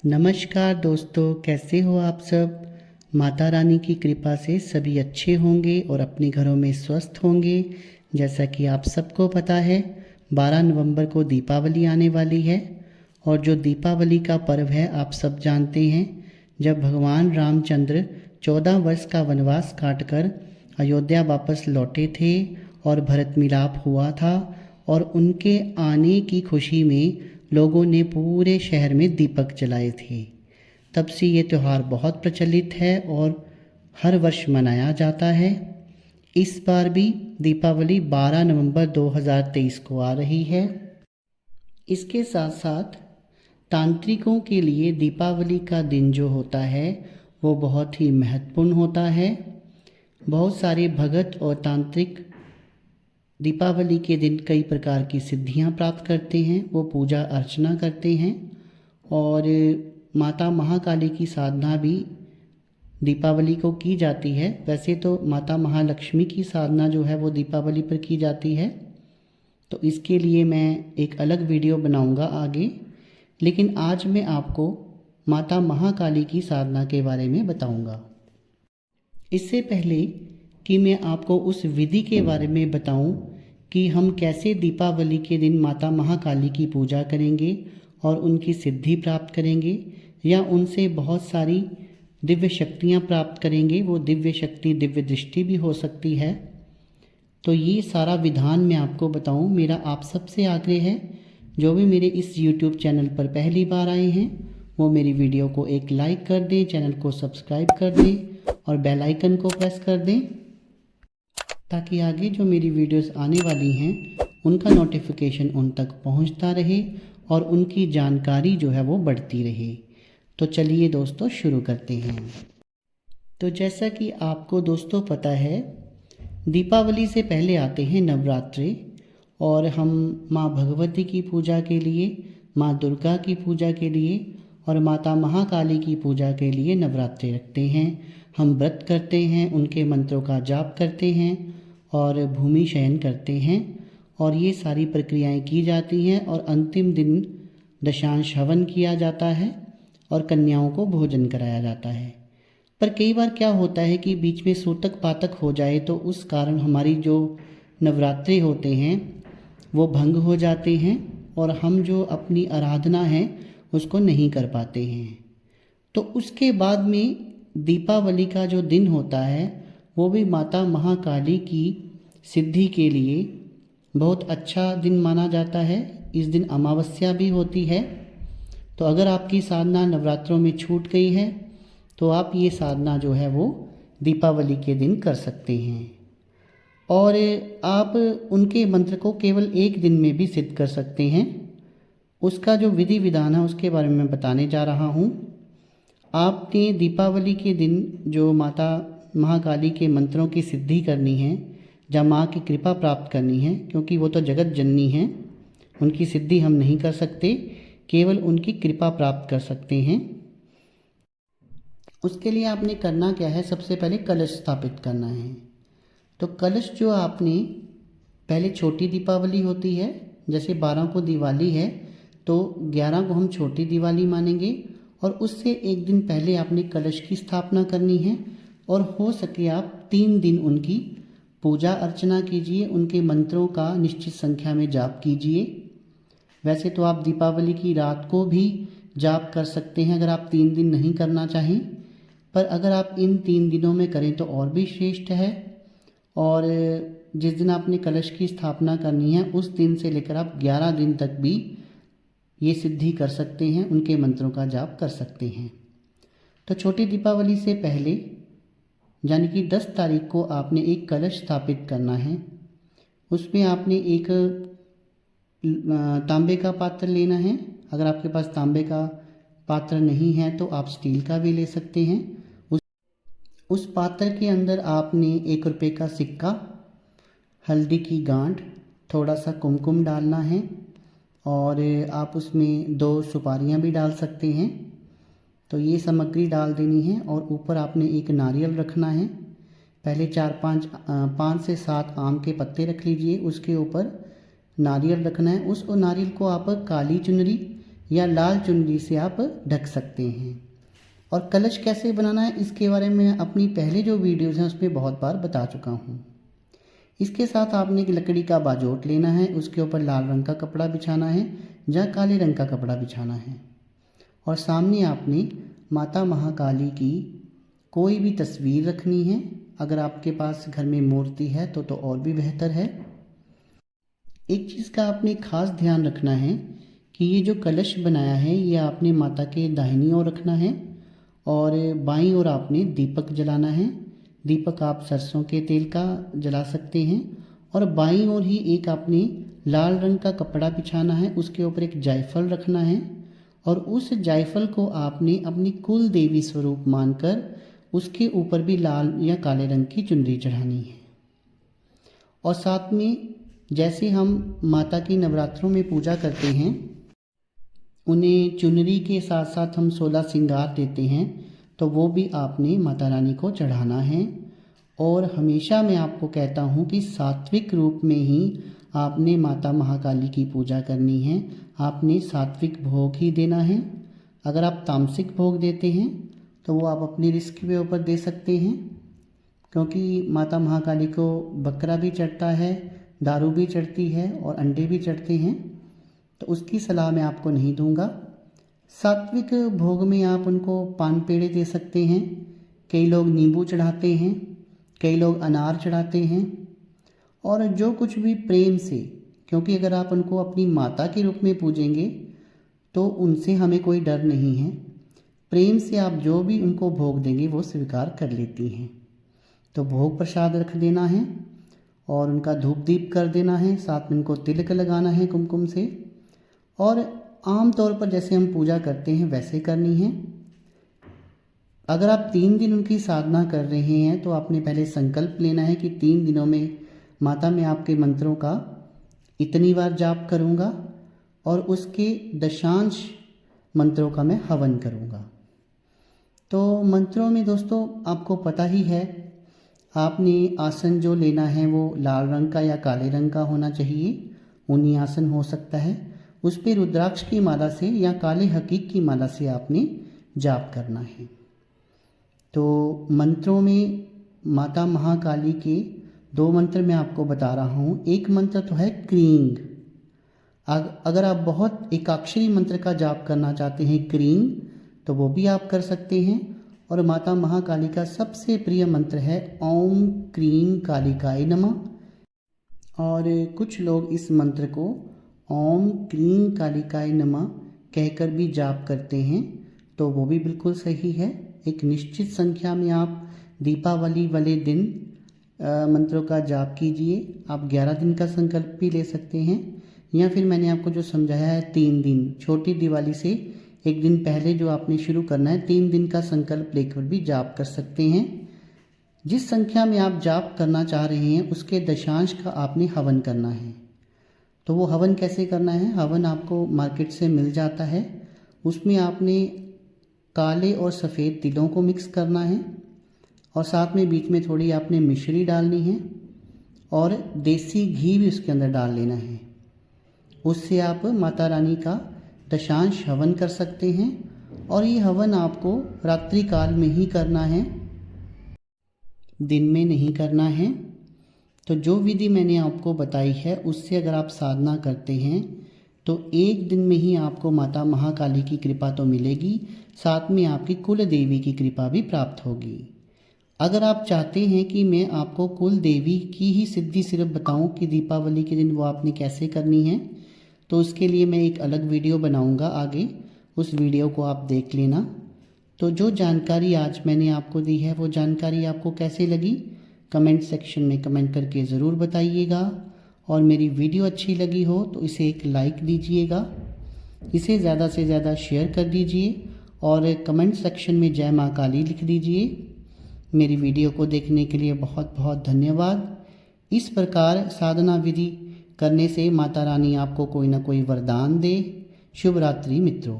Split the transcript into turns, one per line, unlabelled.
नमस्कार दोस्तों, कैसे हो आप सब। माता रानी की कृपा से सभी अच्छे होंगे और अपने घरों में स्वस्थ होंगे। जैसा कि आप सबको पता है, 12 नवंबर को दीपावली आने वाली है। और जो दीपावली का पर्व है आप सब जानते हैं, जब भगवान रामचंद्र 14 वर्ष का वनवास काटकर अयोध्या वापस लौटे थे और भरत मिलाप हुआ था। और उनके आने की खुशी में लोगों ने पूरे शहर में दीपक जलाए थे। तब से ये त्यौहार बहुत प्रचलित है और हर वर्ष मनाया जाता है। इस बार भी दीपावली 12 नवंबर 2023 को आ रही है। इसके साथ साथ तांत्रिकों के लिए दीपावली का दिन जो होता है वो बहुत ही महत्वपूर्ण होता है। बहुत सारे भगत और तांत्रिक दीपावली के दिन कई प्रकार की सिद्धियां प्राप्त करते हैं, वो पूजा अर्चना करते हैं। और माता महाकाली की साधना भी दीपावली को की जाती है। वैसे तो माता महालक्ष्मी की साधना जो है वो दीपावली पर की जाती है, तो इसके लिए मैं एक अलग वीडियो बनाऊंगा आगे। लेकिन आज मैं आपको माता महाकाली की साधना के बारे में बताऊंगा। इससे पहले कि मैं आपको उस विधि के बारे में बताऊं कि हम कैसे दीपावली के दिन माता महाकाली की पूजा करेंगे और उनकी सिद्धि प्राप्त करेंगे या उनसे बहुत सारी दिव्य शक्तियाँ प्राप्त करेंगे, वो दिव्य शक्ति दिव्य दृष्टि भी हो सकती है। तो ये सारा विधान मैं आपको बताऊं। मेरा आप सबसे आग्रह है, जो भी मेरे इस YouTube चैनल पर पहली बार आए हैं वो मेरी वीडियो को एक लाइक कर दें, चैनल को सब्सक्राइब कर दें और बेल आइकन को प्रेस कर दें, ताकि आगे जो मेरी वीडियोस आने वाली हैं उनका नोटिफिकेशन उन तक पहुंचता रहे और उनकी जानकारी जो है वो बढ़ती रहे। तो चलिए दोस्तों शुरू करते हैं। तो जैसा कि आपको दोस्तों पता है, दीपावली से पहले आते हैं नवरात्रि। और हम माँ भगवती की पूजा के लिए, माँ दुर्गा की पूजा के लिए और माता महाकाली की पूजा के लिए नवरात्रि रखते हैं। हम व्रत करते हैं, उनके मंत्रों का जाप करते हैं और भूमि शयन करते हैं। और ये सारी प्रक्रियाएं की जाती हैं और अंतिम दिन दशांश हवन किया जाता है और कन्याओं को भोजन कराया जाता है। पर कई बार क्या होता है कि बीच में सूतक पातक हो जाए, तो उस कारण हमारी जो नवरात्रि होते हैं वो भंग हो जाते हैं और हम जो अपनी आराधना है उसको नहीं कर पाते हैं। तो उसके बाद में दीपावली का जो दिन होता है वो भी माता महाकाली की सिद्धि के लिए बहुत अच्छा दिन माना जाता है। इस दिन अमावस्या भी होती है। तो अगर आपकी साधना नवरात्रों में छूट गई है तो आप ये साधना जो है वो दीपावली के दिन कर सकते हैं। और आप उनके मंत्र को केवल एक दिन में भी सिद्ध कर सकते हैं। उसका जो विधि विधान है उसके बारे में मैं बताने जा रहा हूँ। आपने दीपावली के दिन जो माता महाकाली के मंत्रों की सिद्धि करनी है, जब माँ की कृपा प्राप्त करनी है, क्योंकि वो तो जगत जननी हैं, उनकी सिद्धि हम नहीं कर सकते, केवल उनकी कृपा प्राप्त कर सकते हैं। उसके लिए आपने करना क्या है, सबसे पहले कलश स्थापित करना है। तो कलश जो आपने, पहले छोटी दीपावली होती है, जैसे 12 को दिवाली है तो 11 को हम छोटी दिवाली मानेंगे और उससे एक दिन पहले आपने कलश की स्थापना करनी है। और हो सके आप 3 दिन उनकी पूजा अर्चना कीजिए, उनके मंत्रों का निश्चित संख्या में जाप कीजिए। वैसे तो आप दीपावली की रात को भी जाप कर सकते हैं अगर आप 3 दिन नहीं करना चाहें, पर अगर आप इन 3 दिनों में करें तो और भी श्रेष्ठ है। और जिस दिन आपने कलश की स्थापना करनी है उस दिन से लेकर आप 11 दिन तक भी ये सिद्धि कर सकते हैं, उनके मंत्रों का जाप कर सकते हैं। तो छोटी दीपावली से पहले यानी कि 10 तारीख को आपने एक कलश स्थापित करना है। उसमें आपने एक तांबे का पात्र लेना है। अगर आपके पास तांबे का पात्र नहीं है तो आप स्टील का भी ले सकते हैं। उस पात्र के अंदर आपने 1 रुपये का सिक्का, हल्दी की गांठ, थोड़ा सा कुमकुम डालना है और आप उसमें 2 सुपारियां भी डाल सकते हैं। तो ये सामग्री डाल देनी है और ऊपर आपने एक नारियल रखना है। पहले 5 से 7 आम के पत्ते रख लीजिए, उसके ऊपर नारियल रखना है। उस नारियल को आप काली चुनरी या लाल चुनरी से आप ढक सकते हैं। और कलश कैसे बनाना है इसके बारे में अपनी पहले जो वीडियोज़ हैं उसमें बहुत बार बता चुका हूँ। इसके साथ आपने एक लकड़ी का बाजोट लेना है, उसके ऊपर लाल रंग का कपड़ा बिछाना है या काले रंग का कपड़ा बिछाना है, और सामने आपने माता महाकाली की कोई भी तस्वीर रखनी है। अगर आपके पास घर में मूर्ति है तो और भी बेहतर है। एक चीज़ का आपने खास ध्यान रखना है कि ये जो कलश बनाया है ये आपने माता के दाहिनी ओर रखना है और बाईं ओर आपने दीपक जलाना है। दीपक आप सरसों के तेल का जला सकते हैं। और बाईं ओर ही एक आपने लाल रंग का कपड़ा बिछाना है, उसके ऊपर एक जायफल रखना है और उस जायफल को आपने अपनी कुल देवी स्वरूप मानकर उसके ऊपर भी लाल या काले रंग की चुनरी चढ़ानी है। और साथ में जैसे हम माता की नवरात्रों में पूजा करते हैं, उन्हें चुनरी के साथ साथ हम 16 श्रृंगार देते हैं, तो वो भी आपने माता रानी को चढ़ाना है। और हमेशा मैं आपको कहता हूँ कि सात्विक रूप में ही आपने माता महाकाली की पूजा करनी है। आपने सात्विक भोग ही देना है। अगर आप तामसिक भोग देते हैं तो वो आप अपनी रिस्क के ऊपर दे सकते हैं, क्योंकि माता महाकाली को बकरा भी चढ़ता है, दारू भी चढ़ती है और अंडे भी चढ़ते हैं, तो उसकी सलाह मैं आपको नहीं दूंगा। सात्विक भोग में आप उनको पान पेड़े दे सकते हैं, कई लोग नींबू चढ़ाते हैं, कई लोग अनार चढ़ाते हैं, और जो कुछ भी प्रेम से, क्योंकि अगर आप उनको अपनी माता के रूप में पूजेंगे तो उनसे हमें कोई डर नहीं है। प्रेम से आप जो भी उनको भोग देंगे वो स्वीकार कर लेती हैं। तो भोग प्रसाद रख देना है और उनका धूप दीप कर देना है, साथ में उनको तिलक लगाना है कुमकुम से, और आम तौर पर जैसे हम पूजा करते हैं वैसे करनी है। अगर आप 3 दिन उनकी साधना कर रहे हैं तो आपने पहले संकल्प लेना है कि 3 दिनों में माता मैं आपके मंत्रों का इतनी बार जाप करूँगा और उसके दशांश मंत्रों का मैं हवन करूँगा। तो मंत्रों में दोस्तों आपको पता ही है, आपने आसन जो लेना है वो लाल रंग का या काले रंग का होना चाहिए, ऊनी आसन हो सकता है। उस पर रुद्राक्ष की माला से या काले हकीक की माला से आपने जाप करना है। तो मंत्रों में माता महाकाली के 2 मंत्र मैं आपको बता रहा हूँ। एक मंत्र तो है क्रींग। अगर आप बहुत एकाक्षरी मंत्र का जाप करना चाहते हैं क्रींग, तो वो भी आप कर सकते हैं। और माता महाकाली का सबसे प्रिय मंत्र है ओम क्रीं कालिकाय नमः। और कुछ लोग इस मंत्र को ओम क्रीं कालिकाय नमः कहकर भी जाप करते हैं, तो वो भी बिल्कुल सही है। एक निश्चित संख्या में आप दीपावली वाले दिन मंत्रों का जाप कीजिए। आप 11 दिन का संकल्प भी ले सकते हैं, या फिर मैंने आपको जो समझाया है 3 दिन, छोटी दिवाली से एक दिन पहले जो आपने शुरू करना है, 3 दिन का संकल्प लेकर भी जाप कर सकते हैं। जिस संख्या में आप जाप करना चाह रहे हैं उसके दशांश का आपने हवन करना है। तो वो हवन कैसे करना है? हवन आपको मार्केट से मिल जाता है। उसमें आपने काले और सफ़ेद तिलों को मिक्स करना है और साथ में बीच में थोड़ी आपने मिश्री डालनी है और देसी घी भी उसके अंदर डाल लेना है। उससे आप माता रानी का दशांश हवन कर सकते हैं। और ये हवन आपको रात्रि काल में ही करना है, दिन में नहीं करना है। तो जो विधि मैंने आपको बताई है उससे अगर आप साधना करते हैं तो एक दिन में ही आपको माता महाकाली की कृपा तो मिलेगी, साथ में आपकी कुल देवी की कृपा भी प्राप्त होगी। अगर आप चाहते हैं कि मैं आपको कुल देवी की ही सिद्धि सिर्फ बताऊं कि दीपावली के दिन वो आपने कैसे करनी है, तो उसके लिए मैं एक अलग वीडियो बनाऊंगा आगे, उस वीडियो को आप देख लेना। तो जो जानकारी आज मैंने आपको दी है वो जानकारी आपको कैसे लगी कमेंट सेक्शन में कमेंट करके ज़रूर बताइएगा। और मेरी वीडियो अच्छी लगी हो तो इसे एक लाइक दीजिएगा, इसे ज़्यादा से ज़्यादा शेयर कर दीजिए और कमेंट सेक्शन में जय माँ काली लिख दीजिए। मेरी वीडियो को देखने के लिए बहुत बहुत धन्यवाद। इस प्रकार साधना विधि करने से माता रानी आपको कोई ना कोई वरदान दे। शुभ रात्रि मित्रों।